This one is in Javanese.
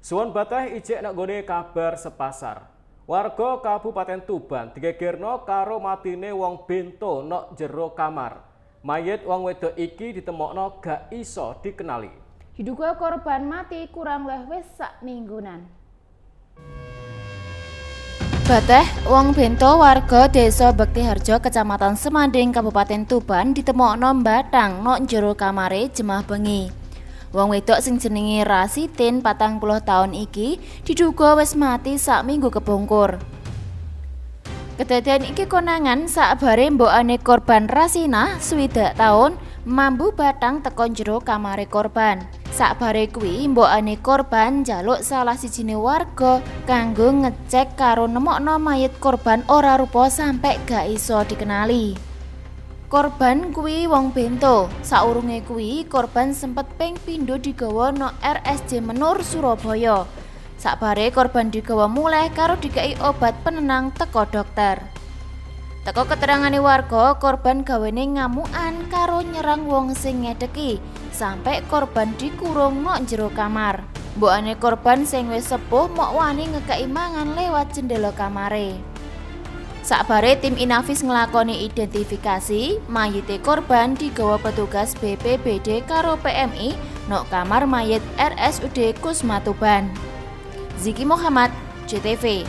Suwon bateh ijek nak gone kabar sepasar. Warga Kabupaten Tuban digegerno karo matine wong bento nok jero kamar. Mayit wong wedok iki ditemokno gak iso dikenali. Diduga korban mati kurang luwih sak minggunan. Bateh wong bento warga Desa Bektiharjo Kecamatan Semanding Kabupaten Tuban ditemokno mbatang nok jero kamare jemah bengi. Wong wedok sing jenenge Rasitin 40 tahun iki diduga wis mati sak minggu kepungkur. Kedadian iki konangan sakbare mbokane korban Rasina 60 tahun mambu batang teko jero kamare korban. Sakbare kuwi mbokane korban njaluk salah sijine warga kanggo ngecek karo nemokno mayit korban ora rupa sampe gak iso dikenali. Korban kuwi wong bento. Saurunge kuwi korban sempet ping pindho digawa no RSJ Menur Surabaya. Sakbare korban digawa muleh karo dikai obat penenang teko dokter. Teko keterangane warga, korban gawene ngamukan karo nyerang wong sing ngedeki sampai korban dikurung nok jero kamar. Mbokane korban sing wis sepuh mok wani ngekeki mangan lewat jendela kamare. Sakbare tim Inafis nglakoni identifikasi, mayite korban digawa petugas BPBD karo PMI nok kamar mayit RSUD Kusma Tuban. Ziki Muhammad, JTV.